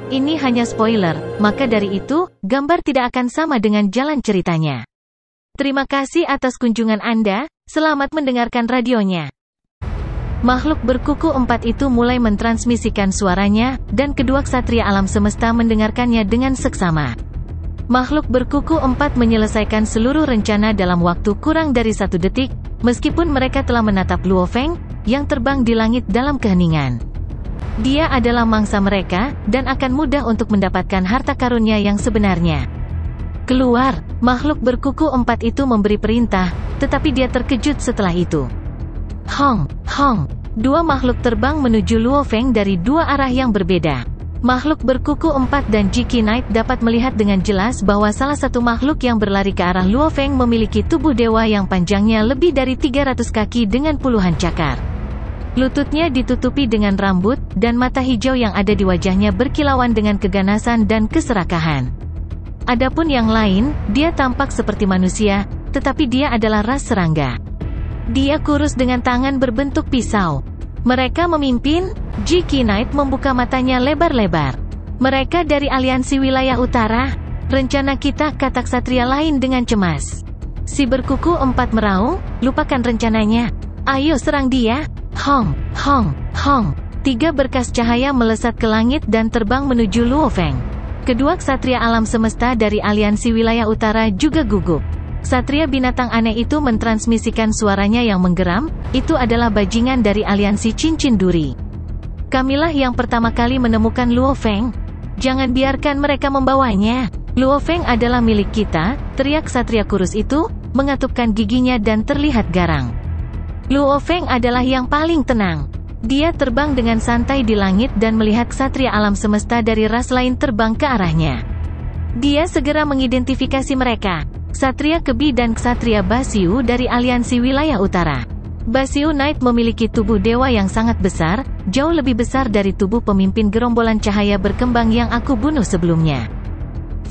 Ini hanya spoiler, maka dari itu, gambar tidak akan sama dengan jalan ceritanya. Terima kasih atas kunjungan Anda, selamat mendengarkan radionya. Makhluk berkuku 4 itu mulai mentransmisikan suaranya, dan kedua ksatria alam semesta mendengarkannya dengan seksama. Makhluk berkuku 4 menyelesaikan seluruh rencana dalam waktu kurang dari 1 detik, meskipun mereka telah menatap Luo Feng, yang terbang di langit dalam keheningan. Dia adalah mangsa mereka, dan akan mudah untuk mendapatkan harta karunnya yang sebenarnya. Keluar, makhluk berkuku 4 itu memberi perintah, tetapi dia terkejut setelah itu. Hong, Hong, dua makhluk terbang menuju Luo Feng dari dua arah yang berbeda. Makhluk berkuku 4 dan Jiki Knight dapat melihat dengan jelas bahwa salah satu makhluk yang berlari ke arah Luo Feng memiliki tubuh dewa yang panjangnya lebih dari 300 kaki dengan puluhan cakar. Lututnya ditutupi dengan rambut, dan mata hijau yang ada di wajahnya berkilauan dengan keganasan dan keserakahan. Adapun yang lain, dia tampak seperti manusia, tetapi dia adalah ras serangga. Dia kurus dengan tangan berbentuk pisau. Mereka memimpin. Jiki Knight membuka matanya lebar-lebar. Mereka dari aliansi wilayah utara. Rencana kita, kata ksatria lain dengan cemas. Si berkuku 4 meraung, lupakan rencananya. Ayo serang dia. Hong, Hong, Hong. 3 berkas cahaya melesat ke langit dan terbang menuju Luo Feng. Kedua ksatria alam semesta dari aliansi wilayah utara juga gugup. Ksatria binatang aneh itu mentransmisikan suaranya yang menggeram, itu adalah bajingan dari aliansi cincin duri. Kamilah yang pertama kali menemukan Luo Feng. Jangan biarkan mereka membawanya. Luo Feng adalah milik kita, teriak ksatria kurus itu, mengatupkan giginya dan terlihat garang. Luo Feng adalah yang paling tenang. Dia terbang dengan santai di langit dan melihat ksatria alam semesta dari ras lain terbang ke arahnya. Dia segera mengidentifikasi mereka. Ksatria Kebi dan ksatria Basiu dari aliansi wilayah utara. Basiu Knight memiliki tubuh dewa yang sangat besar, jauh lebih besar dari tubuh pemimpin gerombolan cahaya berkembang yang aku bunuh sebelumnya.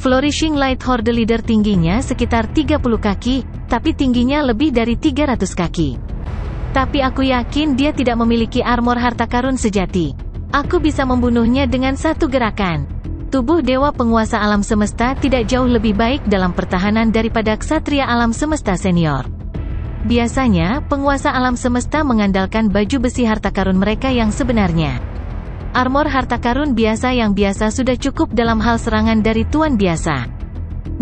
Flourishing Light Horde Leader tingginya sekitar 30 kaki, tapi tingginya lebih dari 300 kaki. Tapi aku yakin dia tidak memiliki armor harta karun sejati. Aku bisa membunuhnya dengan satu gerakan. Tubuh dewa penguasa alam semesta tidak jauh lebih baik dalam pertahanan daripada ksatria alam semesta senior. Biasanya, penguasa alam semesta mengandalkan baju besi harta karun mereka yang sebenarnya. Armor harta karun biasa yang biasa sudah cukup dalam hal serangan dari tuan biasa.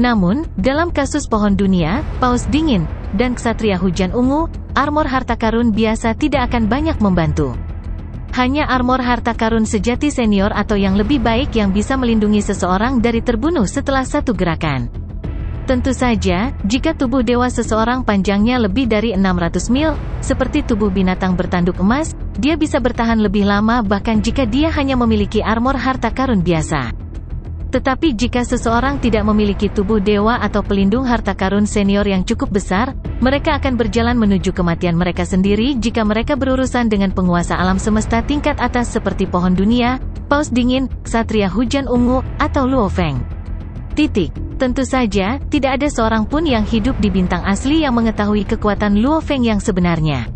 Namun, dalam kasus pohon dunia, paus dingin, dan ksatria hujan ungu, armor harta karun biasa tidak akan banyak membantu. Hanya armor harta karun sejati senior atau yang lebih baik yang bisa melindungi seseorang dari terbunuh setelah satu gerakan. Tentu saja, jika tubuh dewa seseorang panjangnya lebih dari 600 mil, seperti tubuh binatang bertanduk emas, dia bisa bertahan lebih lama bahkan jika dia hanya memiliki armor harta karun biasa. Tetapi jika seseorang tidak memiliki tubuh dewa atau pelindung harta karun senior yang cukup besar, mereka akan berjalan menuju kematian mereka sendiri jika mereka berurusan dengan penguasa alam semesta tingkat atas seperti pohon dunia, paus dingin, ksatria hujan ungu, atau Luo Feng. Tentu saja, tidak ada seorang pun yang hidup di bintang asli yang mengetahui kekuatan Luo Feng yang sebenarnya.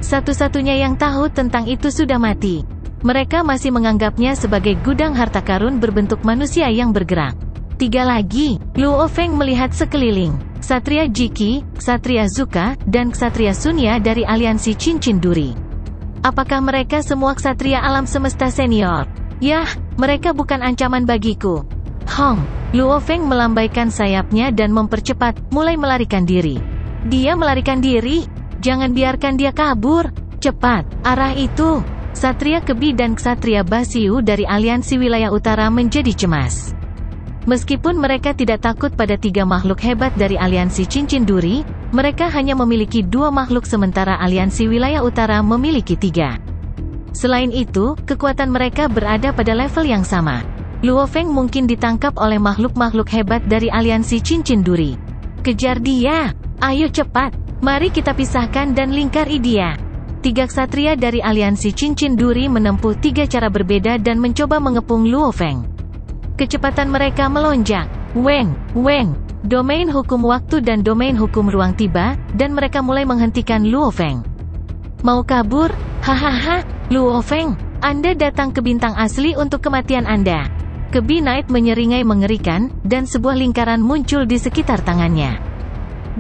Satu-satunya yang tahu tentang itu sudah mati. Mereka masih menganggapnya sebagai gudang harta karun berbentuk manusia yang bergerak. 3 lagi, Luo Feng melihat sekeliling. Ksatria Jiki, ksatria Zuka, dan ksatria Sunya dari aliansi cincin duri. Apakah mereka semua ksatria alam semesta senior? Yah, mereka bukan ancaman bagiku. Hong, Luo Feng melambaikan sayapnya dan mempercepat, mulai melarikan diri. Dia melarikan diri? Jangan biarkan dia kabur. Cepat, arah itu. Ksatria Kebi dan ksatria Basiu dari aliansi wilayah utara menjadi cemas. Meskipun mereka tidak takut pada 3 makhluk hebat dari aliansi cincin duri, mereka hanya memiliki 2 makhluk sementara aliansi wilayah utara memiliki 3. Selain itu, kekuatan mereka berada pada level yang sama. Luo Feng mungkin ditangkap oleh makhluk-makhluk hebat dari aliansi cincin duri. Kejar dia! Ayo cepat! Mari kita pisahkan dan lingkari dia! 3 ksatria dari aliansi cincin duri menempuh 3 cara berbeda dan mencoba mengepung Luo Feng. Kecepatan mereka melonjak. Weng, weng, domain hukum waktu dan domain hukum ruang tiba, dan mereka mulai menghentikan Luo Feng. Mau kabur? Hahaha, Luo Feng, Anda datang ke bintang asli untuk kematian Anda. Kebi Knight menyeringai mengerikan, dan sebuah lingkaran muncul di sekitar tangannya.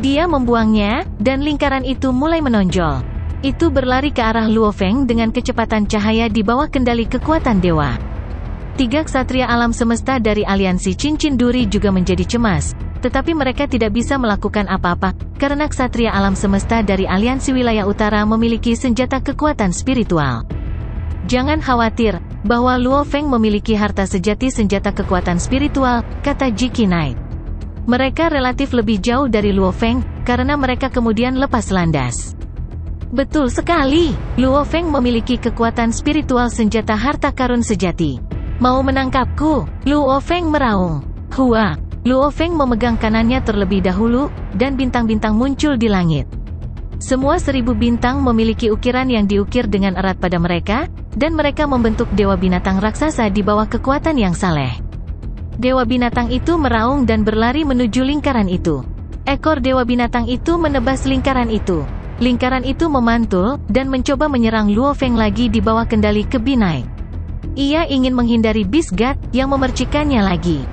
Dia membuangnya, dan lingkaran itu mulai menonjol. Itu berlari ke arah Luo Feng dengan kecepatan cahaya di bawah kendali kekuatan dewa. 3 ksatria alam semesta dari aliansi Cincin Duri juga menjadi cemas, tetapi mereka tidak bisa melakukan apa-apa, karena ksatria alam semesta dari aliansi wilayah utara memiliki senjata kekuatan spiritual. Jangan khawatir, bahwa Luo Feng memiliki harta sejati senjata kekuatan spiritual, kata Jiki Knight. Mereka relatif lebih jauh dari Luo Feng, karena mereka kemudian lepas landas. Betul sekali, Luo Feng memiliki kekuatan spiritual senjata harta karun sejati. Mau menangkapku? Luo Feng meraung. Hua! Luo Feng memegang kanannya terlebih dahulu, dan bintang-bintang muncul di langit. Semua 1000 bintang memiliki ukiran yang diukir dengan erat pada mereka, dan mereka membentuk dewa binatang raksasa di bawah kekuatan yang saleh. Dewa binatang itu meraung dan berlari menuju lingkaran itu. Ekor dewa binatang itu menebas lingkaran itu. Lingkaran itu memantul, dan mencoba menyerang Luo Feng lagi di bawah kendali Kebi Knight. Ia ingin menghindari Beast God, yang memercikannya lagi.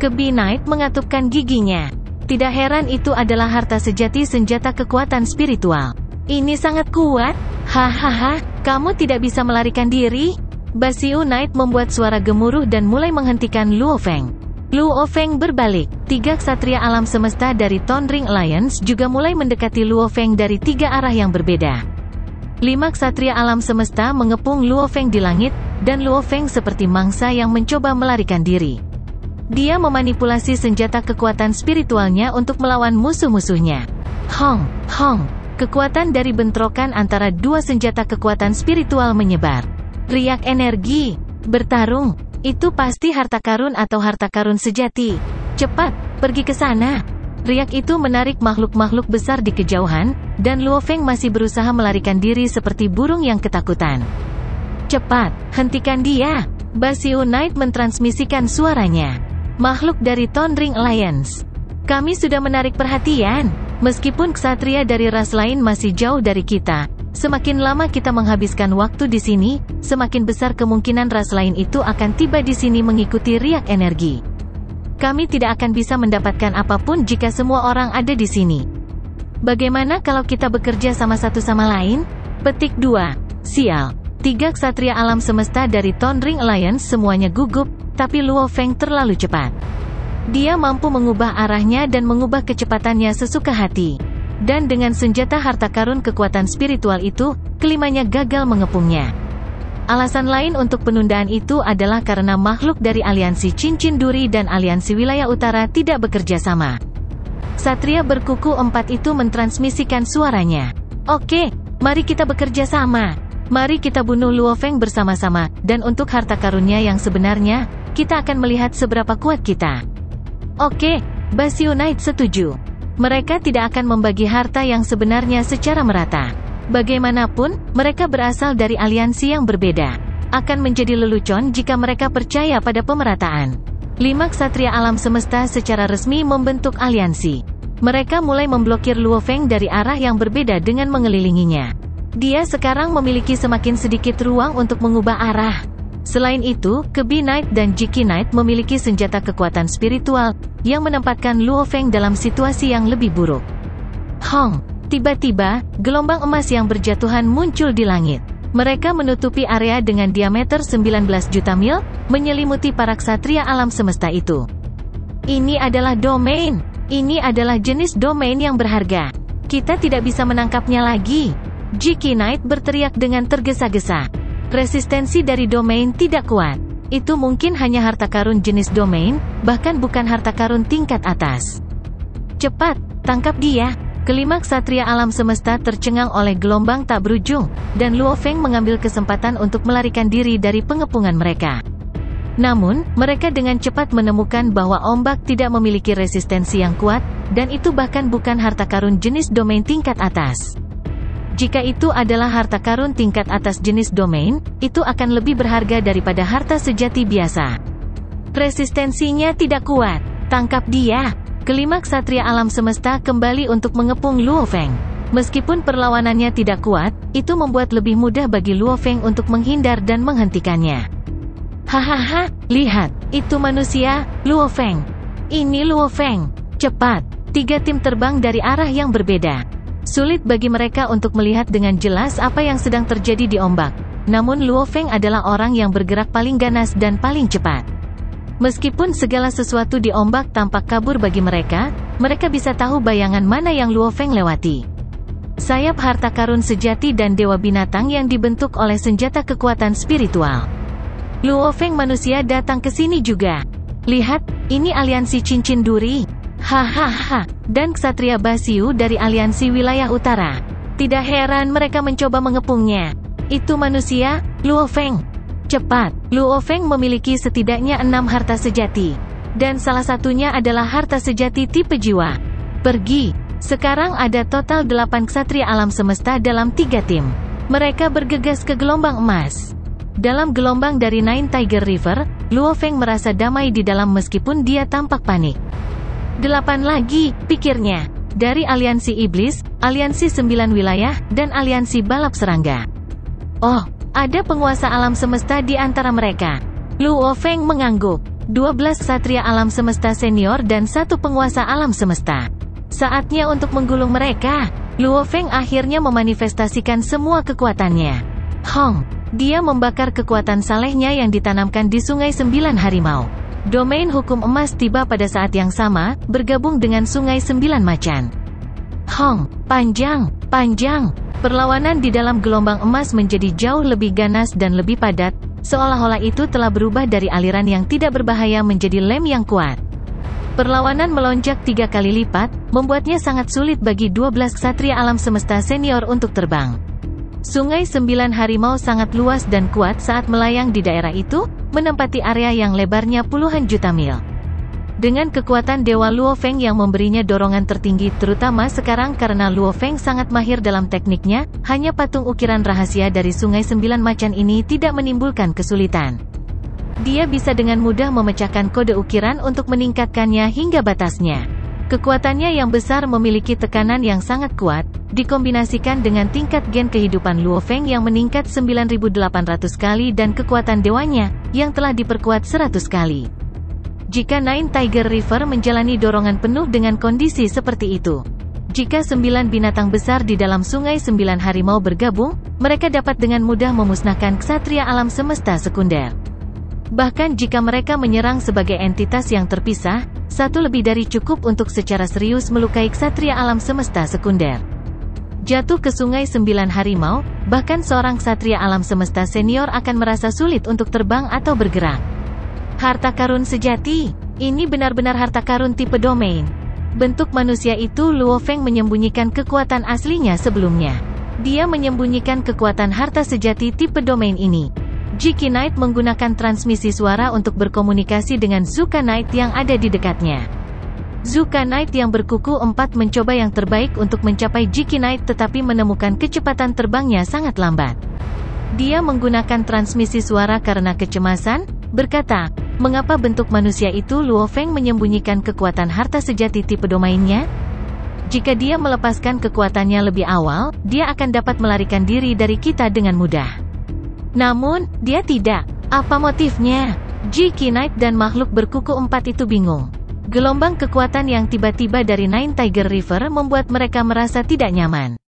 Kebi Knight mengatupkan giginya. Tidak heran itu adalah harta sejati senjata kekuatan spiritual. Ini sangat kuat. Hahaha, kamu tidak bisa melarikan diri? Basiu Knight membuat suara gemuruh dan mulai menghentikan Luo Feng. Luo Feng berbalik. 3 ksatria alam semesta dari Tone Ring Alliance juga mulai mendekati Luo Feng dari 3 arah yang berbeda. 5 ksatria alam semesta mengepung Luo Feng di langit, dan Luo Feng seperti mangsa yang mencoba melarikan diri. Dia memanipulasi senjata kekuatan spiritualnya untuk melawan musuh-musuhnya. Hong, Hong. Kekuatan dari bentrokan antara 2 senjata kekuatan spiritual menyebar. Riak energi. Bertarung. Itu pasti harta karun atau harta karun sejati. Cepat, pergi ke sana. Riak itu menarik makhluk-makhluk besar di kejauhan, dan Luo Feng masih berusaha melarikan diri seperti burung yang ketakutan. Cepat, hentikan dia. Basiu Knight mentransmisikan suaranya. Makhluk dari Tone Ring Alliance. Kami sudah menarik perhatian. Meskipun ksatria dari ras lain masih jauh dari kita, semakin lama kita menghabiskan waktu di sini, semakin besar kemungkinan ras lain itu akan tiba di sini mengikuti riak energi. Kami tidak akan bisa mendapatkan apapun jika semua orang ada di sini. Bagaimana kalau kita bekerja sama satu sama lain? Petik 2. Sial. 3 ksatria alam semesta dari Tone Ring Alliance semuanya gugup, tapi Luo Feng terlalu cepat. Dia mampu mengubah arahnya dan mengubah kecepatannya sesuka hati. Dan dengan senjata harta karun kekuatan spiritual itu, kelimanya gagal mengepungnya. Alasan lain untuk penundaan itu adalah karena makhluk dari aliansi Cincin Duri dan aliansi wilayah utara tidak bekerja sama. Ksatria berkuku 4 itu mentransmisikan suaranya. Oke, mari kita bekerja sama. Mari kita bunuh Luo Feng bersama-sama, dan untuk harta karunnya yang sebenarnya, kita akan melihat seberapa kuat kita. Oke, Basiu Knight setuju. Mereka tidak akan membagi harta yang sebenarnya secara merata. Bagaimanapun, mereka berasal dari aliansi yang berbeda. Akan menjadi lelucon jika mereka percaya pada pemerataan. 5 ksatria alam semesta secara resmi membentuk aliansi. Mereka mulai memblokir Luo Feng dari arah yang berbeda dengan mengelilinginya. Dia sekarang memiliki semakin sedikit ruang untuk mengubah arah. Selain itu, Kebi Knight dan Jiki Knight memiliki senjata kekuatan spiritual, yang menempatkan Luo Feng dalam situasi yang lebih buruk. Hong! Tiba-tiba, gelombang emas yang berjatuhan muncul di langit. Mereka menutupi area dengan diameter 19 juta mil, menyelimuti para ksatria alam semesta itu. Ini adalah domain. Ini adalah jenis domain yang berharga. Kita tidak bisa menangkapnya lagi. Jiki Knight berteriak dengan tergesa-gesa. Resistensi dari domain tidak kuat. Itu mungkin hanya harta karun jenis domain, bahkan bukan harta karun tingkat atas. Cepat, tangkap dia. Kelima ksatria alam semesta tercengang oleh gelombang tak berujung, dan Luo Feng mengambil kesempatan untuk melarikan diri dari pengepungan mereka. Namun, mereka dengan cepat menemukan bahwa ombak tidak memiliki resistensi yang kuat, dan itu bahkan bukan harta karun jenis domain tingkat atas. Jika itu adalah harta karun tingkat atas jenis domain, itu akan lebih berharga daripada harta sejati biasa. Resistensinya tidak kuat. Tangkap dia. Kelima ksatria alam semesta kembali untuk mengepung Luo Feng. Meskipun perlawanannya tidak kuat, itu membuat lebih mudah bagi Luo Feng untuk menghindar dan menghentikannya. Hahaha, lihat, itu manusia, Luo Feng. Ini Luo Feng. Cepat, 3 tim terbang dari arah yang berbeda. Sulit bagi mereka untuk melihat dengan jelas apa yang sedang terjadi di ombak. Namun Luo Feng adalah orang yang bergerak paling ganas dan paling cepat. Meskipun segala sesuatu di ombak tampak kabur bagi mereka bisa tahu bayangan mana yang Luo Feng lewati. Sayap harta karun sejati dan dewa binatang yang dibentuk oleh senjata kekuatan spiritual. Luo Feng manusia datang ke sini juga. Lihat, ini aliansi cincin duri. Hahaha, dan Ksatria Basiu dari aliansi wilayah utara. Tidak heran mereka mencoba mengepungnya. Itu manusia, Luo Feng. Cepat, Luo Feng memiliki setidaknya 6 harta sejati. Dan salah satunya adalah harta sejati tipe jiwa. Pergi. Sekarang ada total 8 ksatria alam semesta dalam 3 tim. Mereka bergegas ke gelombang emas. Dalam gelombang dari Nine Tiger River, Luo Feng merasa damai di dalam meskipun dia tampak panik. 8 lagi, pikirnya. Dari aliansi iblis, aliansi 9 wilayah, dan aliansi balap serangga. Oh, ada penguasa alam semesta di antara mereka. Luo Feng mengangguk. 12 ksatria alam semesta senior dan 1 penguasa alam semesta. Saatnya untuk menggulung mereka. Luo Feng akhirnya memanifestasikan semua kekuatannya. Hong. Dia membakar kekuatan salehnya yang ditanamkan di Sungai 9 Harimau. Domain hukum emas tiba pada saat yang sama, bergabung dengan Sungai 9 Macan. Hong, panjang. Perlawanan di dalam gelombang emas menjadi jauh lebih ganas dan lebih padat, seolah-olah itu telah berubah dari aliran yang tidak berbahaya menjadi lem yang kuat. Perlawanan melonjak 3 kali lipat, membuatnya sangat sulit bagi 12 ksatria alam semesta senior untuk terbang. Sungai 9 Harimau sangat luas dan kuat saat melayang di daerah itu, menempati area yang lebarnya puluhan juta mil. Dengan kekuatan Dewa Luo Feng yang memberinya dorongan tertinggi terutama sekarang karena Luo Feng sangat mahir dalam tekniknya, hanya patung ukiran rahasia dari Sungai 9 Macan ini tidak menimbulkan kesulitan. Dia bisa dengan mudah memecahkan kode ukiran untuk meningkatkannya hingga batasnya. Kekuatannya yang besar memiliki tekanan yang sangat kuat, dikombinasikan dengan tingkat gen kehidupan Luo Feng yang meningkat 9.800 kali dan kekuatan dewanya, yang telah diperkuat 100 kali. Jika Nine Tiger River menjalani dorongan penuh dengan kondisi seperti itu. Jika 9 binatang besar di dalam Sungai 9 Harimau bergabung, mereka dapat dengan mudah memusnahkan ksatria alam semesta sekunder. Bahkan jika mereka menyerang sebagai entitas yang terpisah, 1 lebih dari cukup untuk secara serius melukai ksatria alam semesta sekunder. Jatuh ke Sungai 9 Harimau, bahkan seorang ksatria alam semesta senior akan merasa sulit untuk terbang atau bergerak. Harta karun sejati. Ini benar-benar harta karun tipe domain. Bentuk manusia itu Luo Feng menyembunyikan kekuatan aslinya sebelumnya. Dia menyembunyikan kekuatan harta sejati tipe domain ini. Jiki Knight menggunakan transmisi suara untuk berkomunikasi dengan Zuka Knight yang ada di dekatnya. Zuka Knight yang berkuku 4 mencoba yang terbaik untuk mencapai Jiki Knight tetapi menemukan kecepatan terbangnya sangat lambat. Dia menggunakan transmisi suara karena kecemasan, berkata, mengapa bentuk manusia itu Luo Feng menyembunyikan kekuatan harta sejati tipe domainnya? Jika dia melepaskan kekuatannya lebih awal, dia akan dapat melarikan diri dari kita dengan mudah. Namun, dia tidak. Apa motifnya? Jiki Knight dan makhluk berkuku 4 itu bingung. Gelombang kekuatan yang tiba-tiba dari Nine Tiger River membuat mereka merasa tidak nyaman.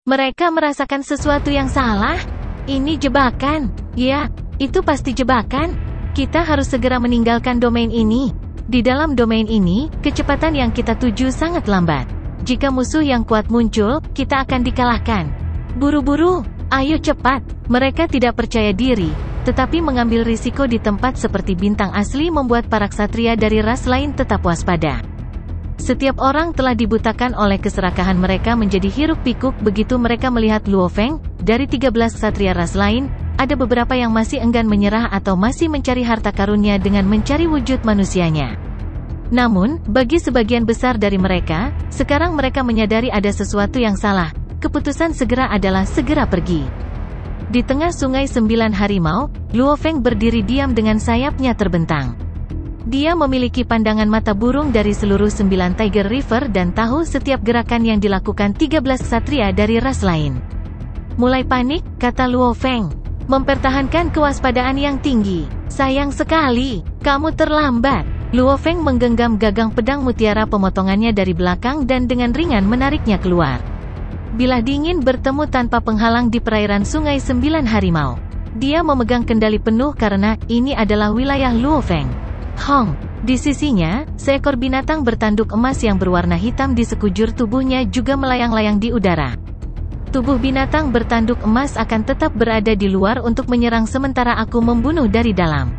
Mereka merasakan sesuatu yang salah. Ini jebakan. Ya, itu pasti jebakan. Kita harus segera meninggalkan domain ini. Di dalam domain ini, kecepatan yang kita tuju sangat lambat. Jika musuh yang kuat muncul, kita akan dikalahkan. Buru-buru, ayo cepat. Mereka tidak percaya diri, tetapi mengambil risiko di tempat seperti bintang asli membuat para ksatria dari ras lain tetap waspada. Setiap orang telah dibutakan oleh keserakahan mereka menjadi hiruk-pikuk begitu mereka melihat Luo Feng. Dari 13 ksatria ras lain, ada beberapa yang masih enggan menyerah atau masih mencari harta karunnya dengan mencari wujud manusianya. Namun, bagi sebagian besar dari mereka, sekarang mereka menyadari ada sesuatu yang salah. Keputusan segera adalah segera pergi. Di tengah Sungai 9 Harimau, Luo Feng berdiri diam dengan sayapnya terbentang. Dia memiliki pandangan mata burung dari seluruh 9 Tiger River dan tahu setiap gerakan yang dilakukan 13 ksatria dari ras lain. Mulai panik, kata Luo Feng. Mempertahankan kewaspadaan yang tinggi. Sayang sekali, kamu terlambat. Luo Feng menggenggam gagang pedang mutiara pemotongannya dari belakang dan dengan ringan menariknya keluar. Bilah dingin bertemu tanpa penghalang di perairan Sungai Sembilan Harimau. Dia memegang kendali penuh karena ini adalah wilayah Luo Feng. Hong, di sisinya, seekor binatang bertanduk emas yang berwarna hitam di sekujur tubuhnya juga melayang-layang di udara. Tubuh binatang bertanduk emas akan tetap berada di luar untuk menyerang sementara aku membunuh dari dalam.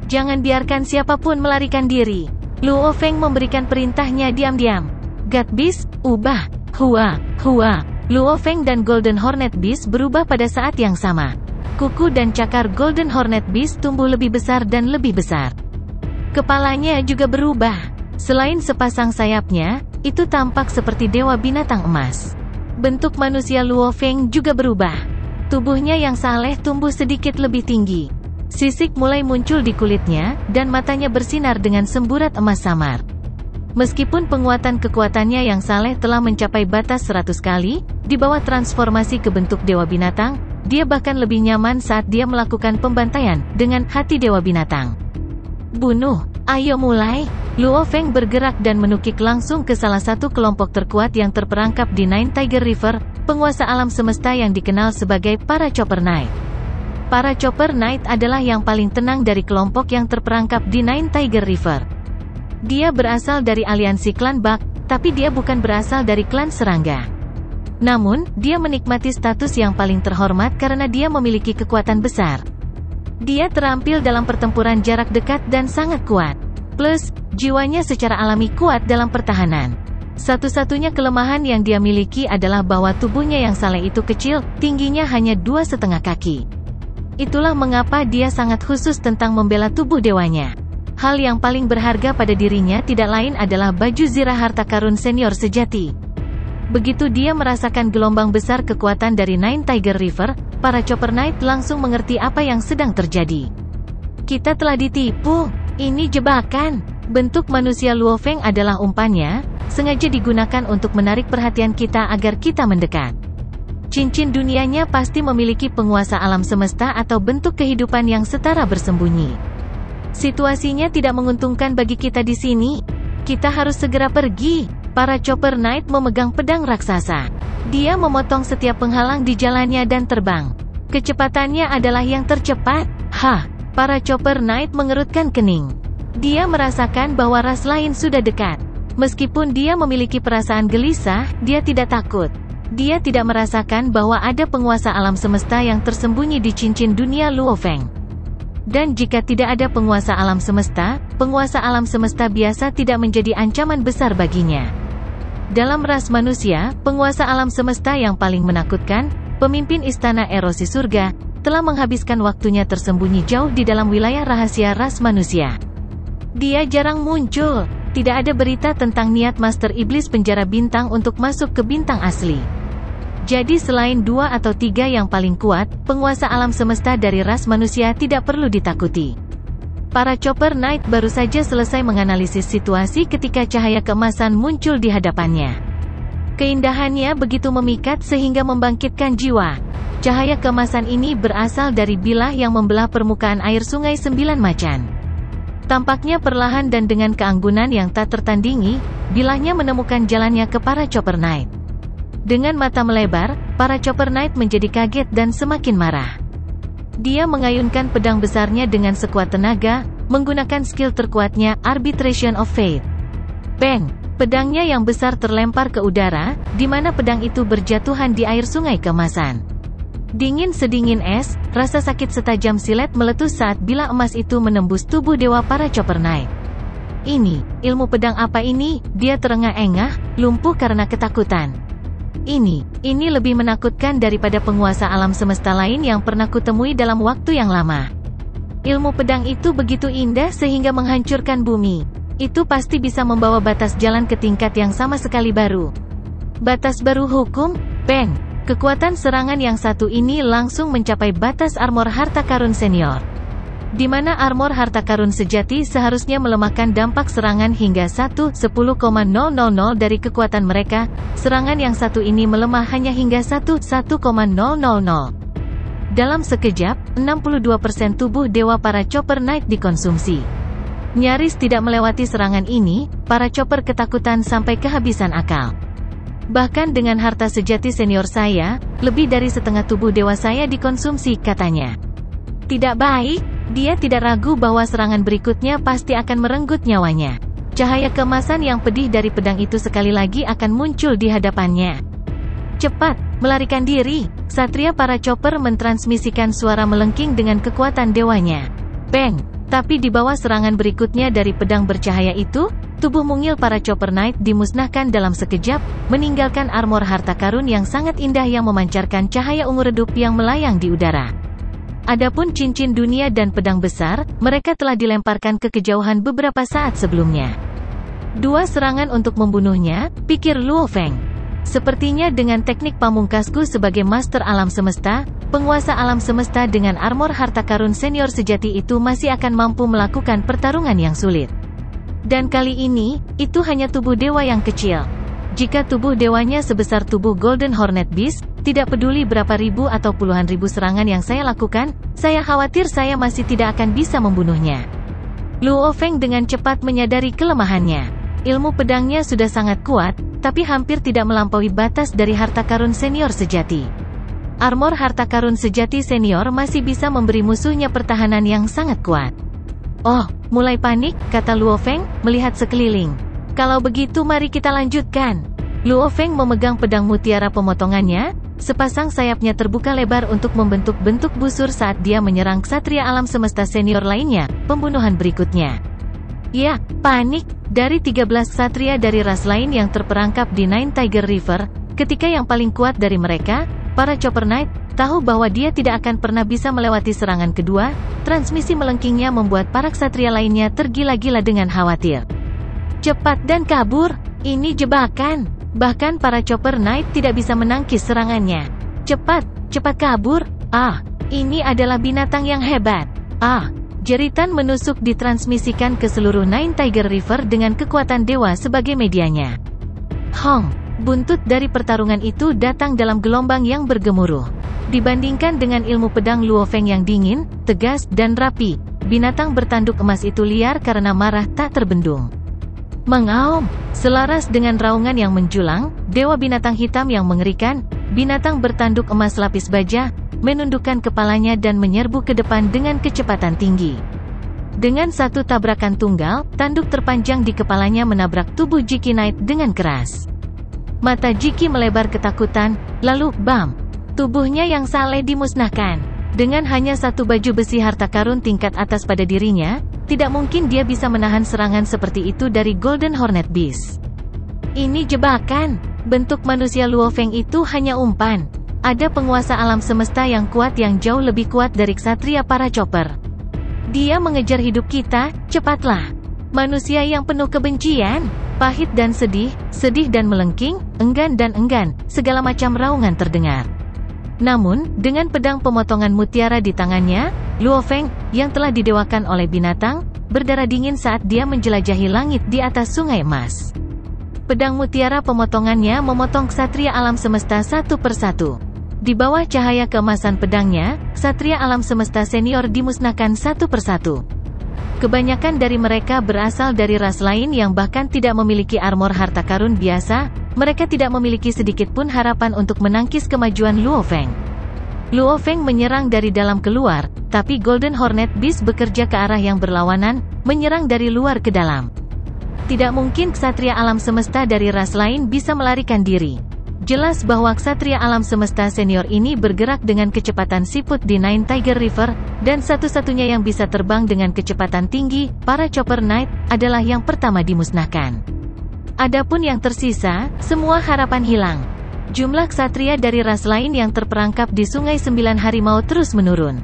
Jangan biarkan siapapun melarikan diri. Luo Feng memberikan perintahnya diam-diam. God Beast, ubah. Hua, hua. Luo Feng dan Golden Hornet Beast berubah pada saat yang sama. Kuku dan cakar Golden Hornet Beast tumbuh lebih besar dan lebih besar. Kepalanya juga berubah. Selain sepasang sayapnya, itu tampak seperti dewa binatang emas. Bentuk manusia Luo Feng juga berubah. Tubuhnya yang saleh tumbuh sedikit lebih tinggi. Sisik mulai muncul di kulitnya, dan matanya bersinar dengan semburat emas samar. Meskipun penguatan kekuatannya yang saleh telah mencapai batas 100 kali, di bawah transformasi ke bentuk dewa binatang, dia bahkan lebih nyaman saat dia melakukan pembantaian dengan hati dewa binatang. Bunuh, ayo mulai. Luo Feng bergerak dan menukik langsung ke salah satu kelompok terkuat yang terperangkap di Nine Tiger River, penguasa alam semesta yang dikenal sebagai para Chopper Knight. Para Chopper Knight adalah yang paling tenang dari kelompok yang terperangkap di Nine Tiger River. Dia berasal dari aliansi klan Bak, tapi dia bukan berasal dari klan serangga. Namun, dia menikmati status yang paling terhormat karena dia memiliki kekuatan besar. Dia terampil dalam pertempuran jarak dekat dan sangat kuat. Plus, jiwanya secara alami kuat dalam pertahanan. Satu-satunya kelemahan yang dia miliki adalah bahwa tubuhnya yang saleh itu kecil, tingginya hanya 2,5 kaki. Itulah mengapa dia sangat khusus tentang membela tubuh dewanya. Hal yang paling berharga pada dirinya tidak lain adalah baju zirah harta karun senior sejati. Begitu dia merasakan gelombang besar kekuatan dari Nine Tiger River, para Chopper Knight langsung mengerti apa yang sedang terjadi. Kita telah ditipu. Ini jebakan. Bentuk manusia Luo Feng adalah umpannya, sengaja digunakan untuk menarik perhatian kita agar kita mendekat. Cincin dunianya pasti memiliki penguasa alam semesta atau bentuk kehidupan yang setara bersembunyi. Situasinya tidak menguntungkan bagi kita di sini. Kita harus segera pergi. Para Chopper Knight memegang pedang raksasa. Dia memotong setiap penghalang di jalannya dan terbang. Kecepatannya adalah yang tercepat. Para Chopper Knight mengerutkan kening. Dia merasakan bahwa ras lain sudah dekat. Meskipun dia memiliki perasaan gelisah, dia tidak takut. Dia tidak merasakan bahwa ada penguasa alam semesta yang tersembunyi di cincin dunia Luo Feng. Dan jika tidak ada penguasa alam semesta biasa tidak menjadi ancaman besar baginya. Dalam ras manusia, penguasa alam semesta yang paling menakutkan, pemimpin istana erosi surga, telah menghabiskan waktunya tersembunyi jauh di dalam wilayah rahasia ras manusia. Dia jarang muncul. Tidak ada berita tentang niat Master Iblis Penjara Bintang untuk masuk ke bintang asli. Jadi selain 2 atau 3 yang paling kuat, penguasa alam semesta dari ras manusia tidak perlu ditakuti. Para Chopper Knight baru saja selesai menganalisis situasi ketika cahaya keemasan muncul di hadapannya. Keindahannya begitu memikat sehingga membangkitkan jiwa. Cahaya keemasan ini berasal dari bilah yang membelah permukaan air Sungai Sembilan Macan. Tampaknya perlahan dan dengan keanggunan yang tak tertandingi, bilahnya menemukan jalannya ke para Chopper Knight. Dengan mata melebar, para Chopper Knight menjadi kaget dan semakin marah. Dia mengayunkan pedang besarnya dengan sekuat tenaga, menggunakan skill terkuatnya, Arbitration of Fate. Bang! Pedangnya yang besar terlempar ke udara, di mana pedang itu berjatuhan di air sungai keemasan. Dingin sedingin es, rasa sakit setajam silet meletus saat bilah emas itu menembus tubuh dewa para Chopper Knight. Ini, ilmu pedang apa ini? Dia terengah-engah, lumpuh karena ketakutan. Ini lebih menakutkan daripada penguasa alam semesta lain yang pernah kutemui dalam waktu yang lama. Ilmu pedang itu begitu indah sehingga menghancurkan bumi. Itu pasti bisa membawa batas jalan ke tingkat yang sama sekali baru. Batas baru hukum? Bang! Kekuatan serangan yang satu ini langsung mencapai batas armor harta karun senior. Di mana armor harta karun sejati seharusnya melemahkan dampak serangan hingga 1/10,000 dari kekuatan mereka, serangan yang satu ini melemah hanya hingga 1/10,000. Dalam sekejap, 62% tubuh dewa para Chopper Knight dikonsumsi. Nyaris tidak melewati serangan ini, para Chopper ketakutan sampai kehabisan akal. Bahkan dengan harta sejati senior saya, lebih dari setengah tubuh dewa saya dikonsumsi, katanya. Tidak baik, dia tidak ragu bahwa serangan berikutnya pasti akan merenggut nyawanya. Cahaya keemasan yang pedih dari pedang itu sekali lagi akan muncul di hadapannya. Cepat, melarikan diri. Satria para Chopper mentransmisikan suara melengking dengan kekuatan dewanya. Bang! Tapi di bawah serangan berikutnya dari pedang bercahaya itu, tubuh mungil para Chopper Knight dimusnahkan dalam sekejap, meninggalkan armor harta karun yang sangat indah yang memancarkan cahaya ungu redup yang melayang di udara. Adapun cincin dunia dan pedang besar, mereka telah dilemparkan ke kejauhan beberapa saat sebelumnya. 2 serangan untuk membunuhnya, pikir Luo Feng. Sepertinya dengan teknik pamungkasku sebagai master alam semesta, penguasa alam semesta dengan armor harta karun senior sejati itu masih akan mampu melakukan pertarungan yang sulit. Dan kali ini, itu hanya tubuh dewa yang kecil. Jika tubuh dewanya sebesar tubuh Golden Hornet Beast, tidak peduli berapa ribu atau puluhan ribu serangan yang saya lakukan, saya khawatir saya masih tidak akan bisa membunuhnya. Luo Feng dengan cepat menyadari kelemahannya. Ilmu pedangnya sudah sangat kuat, tapi hampir tidak melampaui batas dari harta karun senior sejati. Armor harta karun sejati senior masih bisa memberi musuhnya pertahanan yang sangat kuat. Oh, mulai panik, kata Luo Feng, melihat sekeliling. Kalau begitu mari kita lanjutkan. Luo Feng memegang pedang mutiara pemotongannya, sepasang sayapnya terbuka lebar untuk membentuk bentuk busur saat dia menyerang ksatria alam semesta senior lainnya, pembunuhan berikutnya. Ya, panik. Dari 13 ksatria dari ras lain yang terperangkap di Nine Tiger River, ketika yang paling kuat dari mereka, para Chopper Knight, tahu bahwa dia tidak akan pernah bisa melewati serangan kedua, transmisi melengkingnya membuat para ksatria lainnya tergila-gila dengan khawatir. Cepat dan kabur, ini jebakan. Bahkan para Chopper Knight tidak bisa menangkis serangannya. Cepat, cepat kabur. Ah, ini adalah binatang yang hebat. Ah. Jeritan menusuk ditransmisikan ke seluruh Nine Tiger River dengan kekuatan dewa sebagai medianya. Hong! Buntut dari pertarungan itu datang dalam gelombang yang bergemuruh. Dibandingkan dengan ilmu pedang Luo Feng yang dingin, tegas, dan rapi, binatang bertanduk emas itu liar karena marah tak terbendung. Mengaum! Selaras dengan raungan yang menjulang, dewa binatang hitam yang mengerikan, binatang bertanduk emas lapis baja, menundukkan kepalanya dan menyerbu ke depan dengan kecepatan tinggi. Dengan satu tabrakan tunggal, tanduk terpanjang di kepalanya menabrak tubuh Jiki Knight dengan keras. Mata Jiki melebar ketakutan, lalu, bam! Tubuhnya yang saleh dimusnahkan. Dengan hanya satu baju besi harta karun tingkat atas pada dirinya, tidak mungkin dia bisa menahan serangan seperti itu dari Golden Hornet Beast. Ini jebakan. Bentuk manusia Luo Feng itu hanya umpan. Ada penguasa alam semesta yang kuat yang jauh lebih kuat dari ksatria para Chopper. Dia mengejar hidup kita, cepatlah. Manusia yang penuh kebencian, pahit dan sedih, sedih dan melengking, enggan dan enggan, segala macam raungan terdengar. Namun, dengan pedang pemotongan mutiara di tangannya, Luo Feng, yang telah didewakan oleh binatang, berdarah dingin saat dia menjelajahi langit di atas sungai emas. Pedang mutiara pemotongannya memotong ksatria alam semesta satu persatu. Di bawah cahaya keemasan pedangnya, ksatria alam semesta senior dimusnahkan satu persatu. Kebanyakan dari mereka berasal dari ras lain yang bahkan tidak memiliki armor harta karun biasa, mereka tidak memiliki sedikit pun harapan untuk menangkis kemajuan Luo Feng. Luo Feng menyerang dari dalam keluar, tapi Golden Hornet Beast bekerja ke arah yang berlawanan, menyerang dari luar ke dalam. Tidak mungkin ksatria alam semesta dari ras lain bisa melarikan diri. Jelas bahwa ksatria alam semesta senior ini bergerak dengan kecepatan siput di Nine Tiger River, dan satu-satunya yang bisa terbang dengan kecepatan tinggi, para Chopper Knight, adalah yang pertama dimusnahkan. Adapun yang tersisa, semua harapan hilang. Jumlah ksatria dari ras lain yang terperangkap di Sungai Sembilan Harimau terus menurun.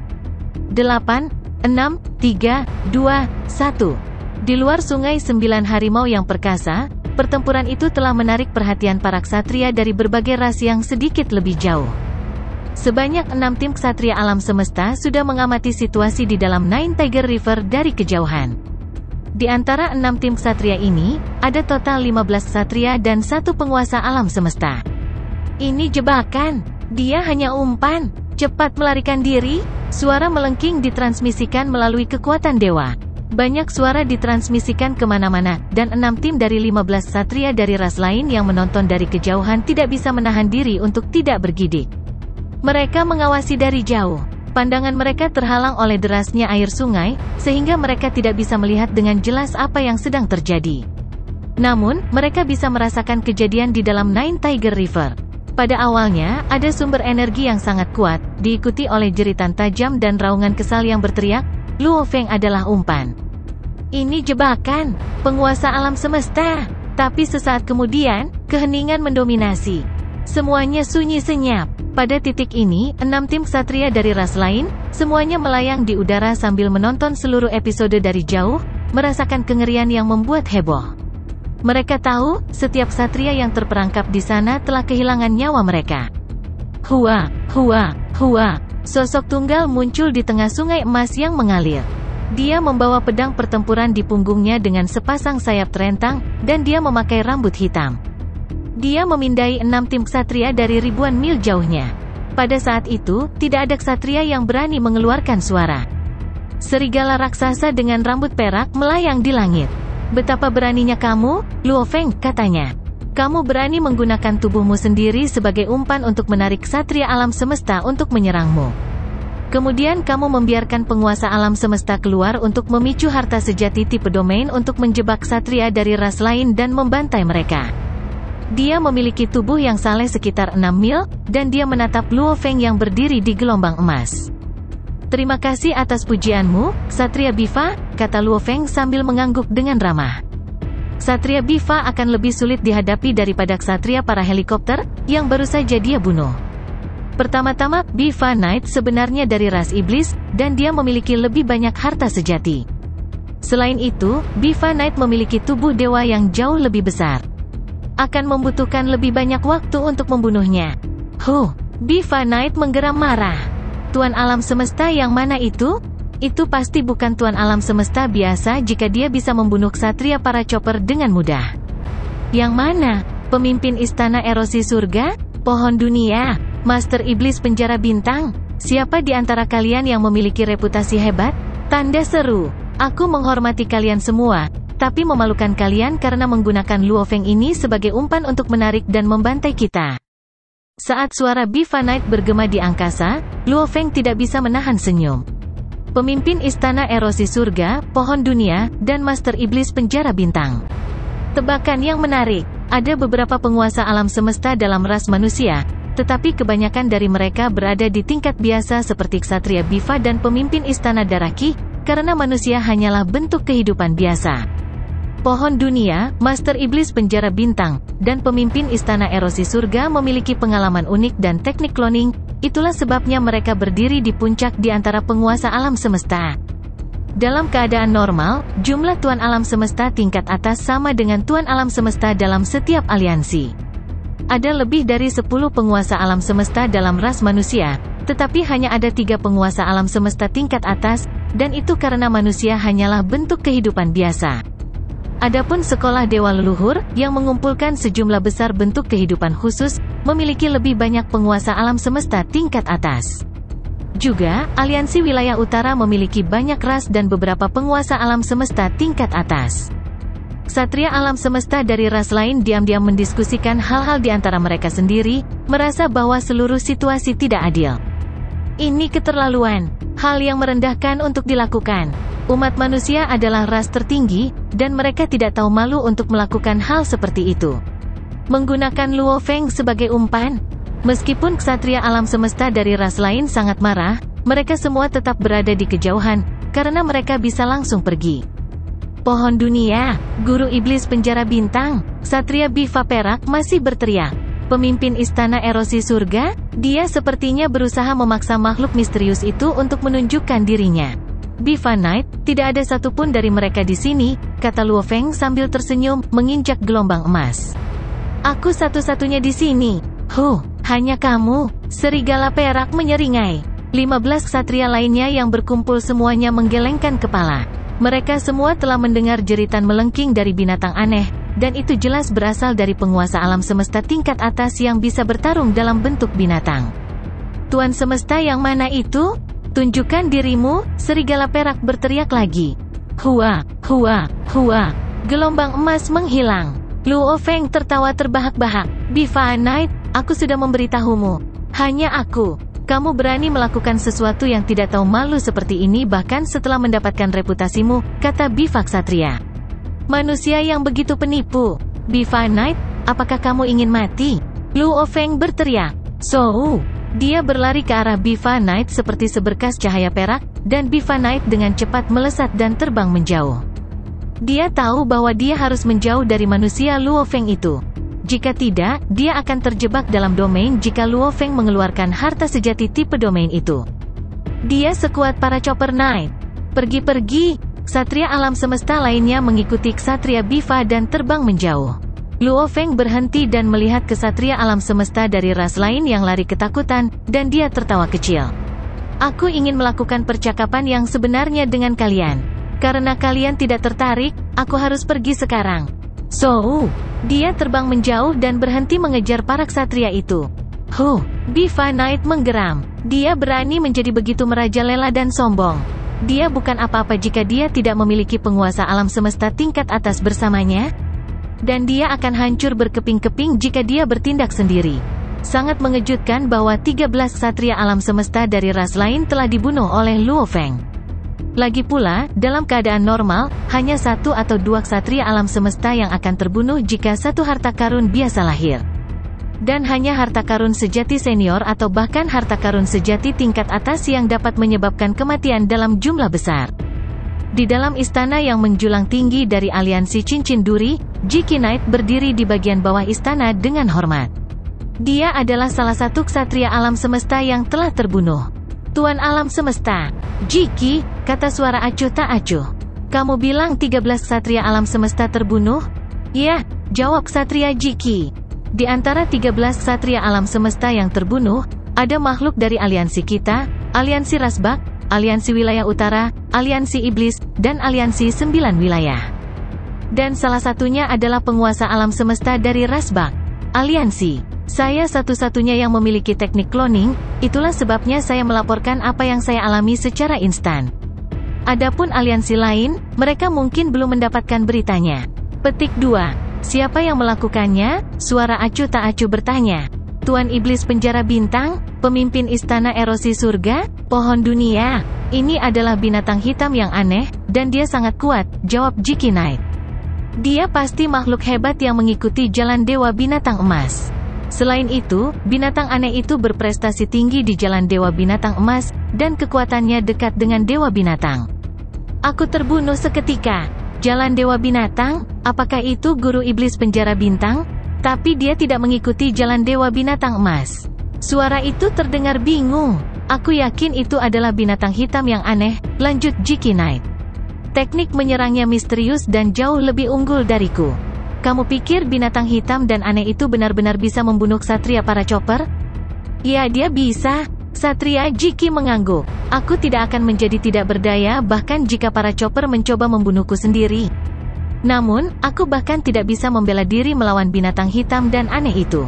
8, 6, 3, 2, 1. Di luar Sungai Sembilan Harimau yang perkasa, pertempuran itu telah menarik perhatian para ksatria dari berbagai ras yang sedikit lebih jauh. Sebanyak 6 tim ksatria alam semesta sudah mengamati situasi di dalam Nine Tiger River dari kejauhan. Di antara 6 tim ksatria ini, ada total 15 ksatria dan 1 penguasa alam semesta. Ini jebakan. Dia hanya umpan. Cepat melarikan diri, suara melengking ditransmisikan melalui kekuatan dewa. Banyak suara ditransmisikan kemana-mana, dan 6 tim dari 15 ksatria dari ras lain yang menonton dari kejauhan tidak bisa menahan diri untuk tidak bergidik. Mereka mengawasi dari jauh. Pandangan mereka terhalang oleh derasnya air sungai, sehingga mereka tidak bisa melihat dengan jelas apa yang sedang terjadi. Namun, mereka bisa merasakan kejadian di dalam Nine Tiger River. Pada awalnya, ada sumber energi yang sangat kuat, diikuti oleh jeritan tajam dan raungan kesal yang berteriak, Luo Feng adalah umpan. Ini jebakan, penguasa alam semesta. Tapi sesaat kemudian, keheningan mendominasi. Semuanya sunyi senyap. Pada titik ini, 6 tim ksatria dari ras lain, semuanya melayang di udara sambil menonton seluruh episode dari jauh, merasakan kengerian yang membuat heboh. Mereka tahu, setiap ksatria yang terperangkap di sana telah kehilangan nyawa mereka. Hua, hua, hua. Sosok tunggal muncul di tengah sungai emas yang mengalir. Dia membawa pedang pertempuran di punggungnya dengan sepasang sayap terentang, dan dia memakai rambut hitam. Dia memindai 6 tim ksatria dari ribuan mil jauhnya. Pada saat itu, tidak ada ksatria yang berani mengeluarkan suara. Serigala raksasa dengan rambut perak melayang di langit. Betapa beraninya kamu, Luo Feng, katanya. Kamu berani menggunakan tubuhmu sendiri sebagai umpan untuk menarik ksatria alam semesta untuk menyerangmu. Kemudian kamu membiarkan penguasa alam semesta keluar untuk memicu harta sejati tipe domain untuk menjebak ksatria dari ras lain dan membantai mereka. Dia memiliki tubuh yang saleh sekitar 6 mil, dan dia menatap Luo Feng yang berdiri di gelombang emas. Terima kasih atas pujianmu, Ksatria Bifa, kata Luo Feng sambil mengangguk dengan ramah. Ksatria Bifa akan lebih sulit dihadapi daripada ksatria para helikopter, yang baru saja dia bunuh. Pertama-tama, Bifa Knight sebenarnya dari ras iblis, dan dia memiliki lebih banyak harta sejati. Selain itu, Bifa Knight memiliki tubuh dewa yang jauh lebih besar. Akan membutuhkan lebih banyak waktu untuk membunuhnya. Bifa Knight menggeram marah. Tuan alam semesta yang mana itu? Itu pasti bukan Tuan alam semesta biasa jika dia bisa membunuh ksatria para chopper dengan mudah. Yang mana? Pemimpin istana erosi surga? Pohon dunia? Master iblis penjara bintang? Siapa di antara kalian yang memiliki reputasi hebat? Tanda seru. Aku menghormati kalian semua, tapi memalukan kalian karena menggunakan Luo Feng ini sebagai umpan untuk menarik dan membantai kita. Saat suara Bifa Knight bergema di angkasa, Luo Feng tidak bisa menahan senyum. Pemimpin istana erosi surga, pohon dunia, dan master iblis penjara bintang. Tebakan yang menarik, ada beberapa penguasa alam semesta dalam ras manusia, tetapi kebanyakan dari mereka berada di tingkat biasa seperti ksatria Bifa dan pemimpin istana Daraki, karena manusia hanyalah bentuk kehidupan biasa. Pohon dunia, master iblis penjara bintang, dan pemimpin istana erosi surga memiliki pengalaman unik dan teknik cloning, itulah sebabnya mereka berdiri di puncak di antara penguasa alam semesta. Dalam keadaan normal, jumlah Tuan Alam Semesta tingkat atas sama dengan Tuan Alam Semesta dalam setiap aliansi. Ada lebih dari 10 penguasa alam semesta dalam ras manusia, tetapi hanya ada 3 penguasa alam semesta tingkat atas, dan itu karena manusia hanyalah bentuk kehidupan biasa. Adapun sekolah dewa leluhur, yang mengumpulkan sejumlah besar bentuk kehidupan khusus, memiliki lebih banyak penguasa alam semesta tingkat atas. Juga, aliansi wilayah utara memiliki banyak ras dan beberapa penguasa alam semesta tingkat atas. Ksatria alam semesta dari ras lain diam-diam mendiskusikan hal-hal di antara mereka sendiri, merasa bahwa seluruh situasi tidak adil. Ini keterlaluan, hal yang merendahkan untuk dilakukan. Umat manusia adalah ras tertinggi, dan mereka tidak tahu malu untuk melakukan hal seperti itu. Menggunakan Luo Feng sebagai umpan? Meskipun ksatria alam semesta dari ras lain sangat marah, mereka semua tetap berada di kejauhan, karena mereka bisa langsung pergi. Pohon dunia, guru iblis penjara bintang, ksatria Bifa perak masih berteriak. Pemimpin istana erosi surga, dia sepertinya berusaha memaksa makhluk misterius itu untuk menunjukkan dirinya. Bifa Knight, tidak ada satupun dari mereka di sini, kata Luo Feng sambil tersenyum, menginjak gelombang emas. Aku satu-satunya di sini. Hanya kamu. Serigala perak menyeringai. 15 ksatria lainnya yang berkumpul semuanya menggelengkan kepala. Mereka semua telah mendengar jeritan melengking dari binatang aneh, dan itu jelas berasal dari penguasa alam semesta tingkat atas yang bisa bertarung dalam bentuk binatang. Tuan semesta yang mana itu? Tunjukkan dirimu, serigala perak berteriak lagi. Hua, hua, hua. Gelombang emas menghilang. Luo Feng tertawa terbahak-bahak. Bifa Knight, aku sudah memberitahumu. Hanya aku. Kamu berani melakukan sesuatu yang tidak tahu malu seperti ini bahkan setelah mendapatkan reputasimu, kata Bifa Ksatria. Manusia yang begitu penipu. Bifa Knight, apakah kamu ingin mati? Luo Feng berteriak. So, dia berlari ke arah Bifa Knight seperti seberkas cahaya perak, dan Bifa Knight dengan cepat melesat dan terbang menjauh. Dia tahu bahwa dia harus menjauh dari manusia Luo Feng itu. Jika tidak, dia akan terjebak dalam domain jika Luo Feng mengeluarkan harta sejati tipe domain itu. Dia sekuat para Chopper Knight. Pergi-pergi, ksatria alam semesta lainnya mengikuti ksatria Bifa dan terbang menjauh. Luo Feng berhenti dan melihat ksatria alam semesta dari ras lain yang lari ketakutan, dan dia tertawa kecil. Aku ingin melakukan percakapan yang sebenarnya dengan kalian. Karena kalian tidak tertarik, aku harus pergi sekarang. So, dia terbang menjauh dan berhenti mengejar para ksatria itu. Bifa Knight menggeram. Dia berani menjadi begitu merajalela dan sombong. Dia bukan apa-apa jika dia tidak memiliki penguasa alam semesta tingkat atas bersamanya. Dan dia akan hancur berkeping-keping jika dia bertindak sendiri. Sangat mengejutkan bahwa 13 ksatria alam semesta dari ras lain telah dibunuh oleh Luo Feng. Lagi pula, dalam keadaan normal, hanya 1 atau 2 ksatria alam semesta yang akan terbunuh jika satu harta karun biasa lahir. Dan hanya harta karun sejati senior atau bahkan harta karun sejati tingkat atas yang dapat menyebabkan kematian dalam jumlah besar. Di dalam istana yang menjulang tinggi dari aliansi cincin duri, Jiki Knight berdiri di bagian bawah istana dengan hormat. Dia adalah salah satu ksatria alam semesta yang telah terbunuh. Tuan alam semesta, Jiki, kata suara acuh tak acuh. Kamu bilang 13 ksatria alam semesta terbunuh? Ya, jawab ksatria Jiki. Di antara 13 ksatria alam semesta yang terbunuh, ada makhluk dari aliansi kita, aliansi Rasbak, aliansi wilayah utara, aliansi iblis, dan aliansi 9 wilayah. Dan salah satunya adalah penguasa alam semesta dari Rasbak. Aliansi. Saya satu-satunya yang memiliki teknik cloning, itulah sebabnya saya melaporkan apa yang saya alami secara instan. Adapun aliansi lain, mereka mungkin belum mendapatkan beritanya. Petik 2. Siapa yang melakukannya? Suara acuh tak acuh bertanya. Tuan Iblis Penjara Bintang, pemimpin istana erosi surga, pohon dunia. Ini adalah binatang hitam yang aneh, dan dia sangat kuat, jawab Jiki Knight. Dia pasti makhluk hebat yang mengikuti jalan Dewa Binatang Emas. Selain itu, binatang aneh itu berprestasi tinggi di jalan Dewa Binatang Emas, dan kekuatannya dekat dengan Dewa Binatang. Aku terbunuh seketika. Jalan Dewa Binatang, apakah itu guru iblis penjara bintang? Tapi dia tidak mengikuti jalan Dewa Binatang Emas. Suara itu terdengar bingung. Aku yakin itu adalah binatang hitam yang aneh, lanjut Jiki Knight. Teknik menyerangnya misterius dan jauh lebih unggul dariku. Kamu pikir binatang hitam dan aneh itu benar-benar bisa membunuh ksatria para chopper? Ya, dia bisa. Ksatria Jiki mengangguk. Aku tidak akan menjadi tidak berdaya bahkan jika para chopper mencoba membunuhku sendiri. Namun, aku bahkan tidak bisa membela diri melawan binatang hitam dan aneh itu.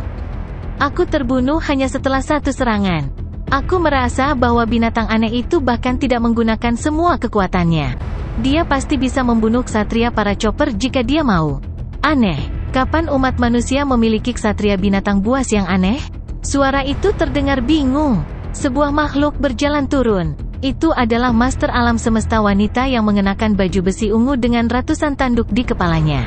Aku terbunuh hanya setelah satu serangan. Aku merasa bahwa binatang aneh itu bahkan tidak menggunakan semua kekuatannya. Dia pasti bisa membunuh ksatria para chopper jika dia mau. Aneh, kapan umat manusia memiliki ksatria binatang buas yang aneh? Suara itu terdengar bingung. Sebuah makhluk berjalan turun. Itu adalah master alam semesta wanita yang mengenakan baju besi ungu dengan ratusan tanduk di kepalanya.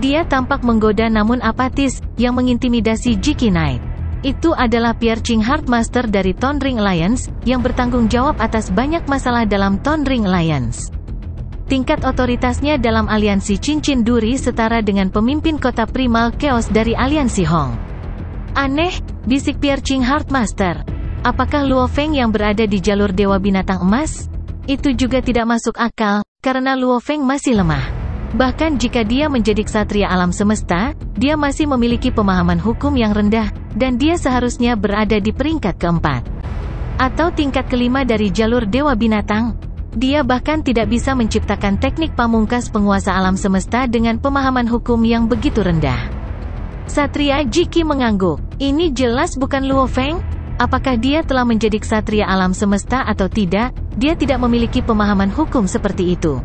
Dia tampak menggoda namun apatis, yang mengintimidasi Jiki Knight. Itu adalah Pierre Ching Heart Master dari Tone Ring Alliance, yang bertanggung jawab atas banyak masalah dalam Tone Ring Alliance. Tingkat otoritasnya dalam aliansi cincin duri setara dengan pemimpin kota primal chaos dari aliansi Hong. Aneh, bisik Pierre Ching Heart Master. Apakah Luo Feng yang berada di jalur Dewa Binatang Emas? Itu juga tidak masuk akal, karena Luo Feng masih lemah. Bahkan jika dia menjadi ksatria alam semesta, dia masih memiliki pemahaman hukum yang rendah, dan dia seharusnya berada di peringkat keempat. Atau tingkat kelima dari jalur Dewa Binatang. Dia bahkan tidak bisa menciptakan teknik pamungkas penguasa alam semesta dengan pemahaman hukum yang begitu rendah. Satria Jiki mengangguk. Ini jelas bukan Luo Feng? Apakah dia telah menjadi ksatria alam semesta atau tidak, dia tidak memiliki pemahaman hukum seperti itu.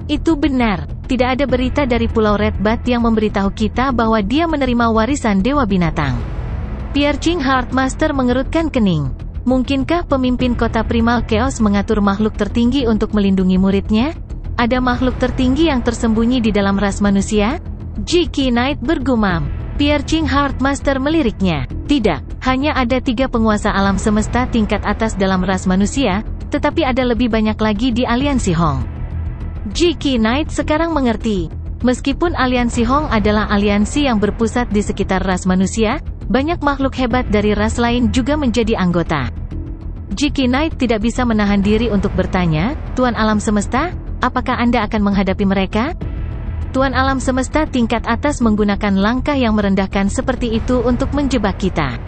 Itu benar, tidak ada berita dari Pulau Red Bat yang memberitahu kita bahwa dia menerima warisan Dewa Binatang. Pierre Ching Heartmaster mengerutkan kening. Mungkinkah pemimpin kota Primal Chaos mengatur makhluk tertinggi untuk melindungi muridnya? Ada makhluk tertinggi yang tersembunyi di dalam ras manusia? G.K. Knight bergumam. Pierre Ching Heartmaster meliriknya. Tidak, hanya ada 3 penguasa alam semesta tingkat atas dalam ras manusia, tetapi ada lebih banyak lagi di Aliansi Hong. G.K. Knight sekarang mengerti. Meskipun Aliansi Hong adalah aliansi yang berpusat di sekitar ras manusia, banyak makhluk hebat dari ras lain juga menjadi anggota. G.K. Knight tidak bisa menahan diri untuk bertanya, Tuan Alam Semesta, apakah Anda akan menghadapi mereka? Tuan Alam Semesta tingkat atas menggunakan langkah yang merendahkan seperti itu untuk menjebak kita.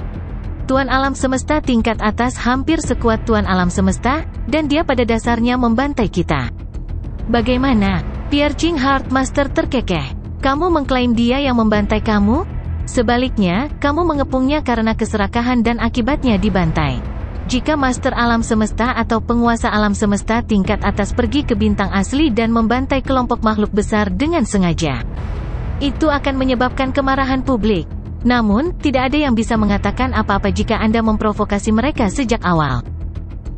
Tuan Alam Semesta tingkat atas hampir sekuat Tuan Alam Semesta, dan dia pada dasarnya membantai kita. Bagaimana? Pierre Ching Heartmaster terkekeh. Kamu mengklaim dia yang membantai kamu? Sebaliknya, kamu mengepungnya karena keserakahan dan akibatnya dibantai. Jika Master Alam Semesta atau penguasa alam semesta tingkat atas pergi ke bintang asli dan membantai kelompok makhluk besar dengan sengaja, itu akan menyebabkan kemarahan publik. Namun, tidak ada yang bisa mengatakan apa-apa jika Anda memprovokasi mereka sejak awal.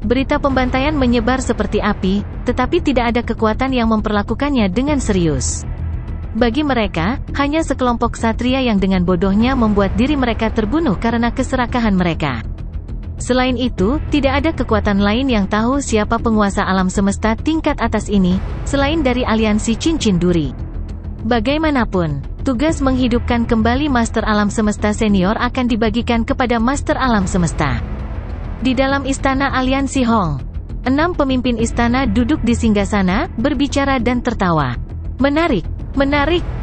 Berita pembantaian menyebar seperti api, tetapi tidak ada kekuatan yang memperlakukannya dengan serius. Bagi mereka, hanya sekelompok ksatria yang dengan bodohnya membuat diri mereka terbunuh karena keserakahan mereka. Selain itu, tidak ada kekuatan lain yang tahu siapa penguasa alam semesta tingkat atas ini, selain dari aliansi Cincin Duri. Bagaimanapun, tugas menghidupkan kembali Master Alam Semesta Senior akan dibagikan kepada Master Alam Semesta. Di dalam istana aliansi Hong, 6 pemimpin istana duduk di singgasana, berbicara dan tertawa. Menarik,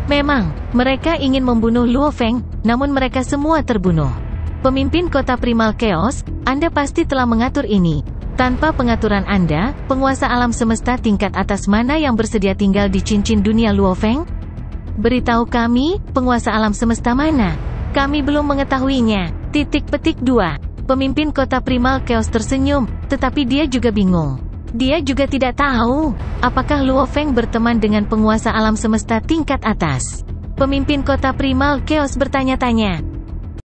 memang, mereka ingin membunuh Luo Feng, namun mereka semua terbunuh. Pemimpin kota Primal Chaos, Anda pasti telah mengatur ini. Tanpa pengaturan Anda, penguasa alam semesta tingkat atas mana yang bersedia tinggal di cincin dunia Luo Feng? Beritahu kami, penguasa alam semesta mana? Kami belum mengetahuinya. _2. Pemimpin kota Primal Chaos tersenyum, tetapi dia juga bingung. Dia juga tidak tahu, apakah Luo Feng berteman dengan penguasa alam semesta tingkat atas. Pemimpin kota Primal Chaos bertanya-tanya.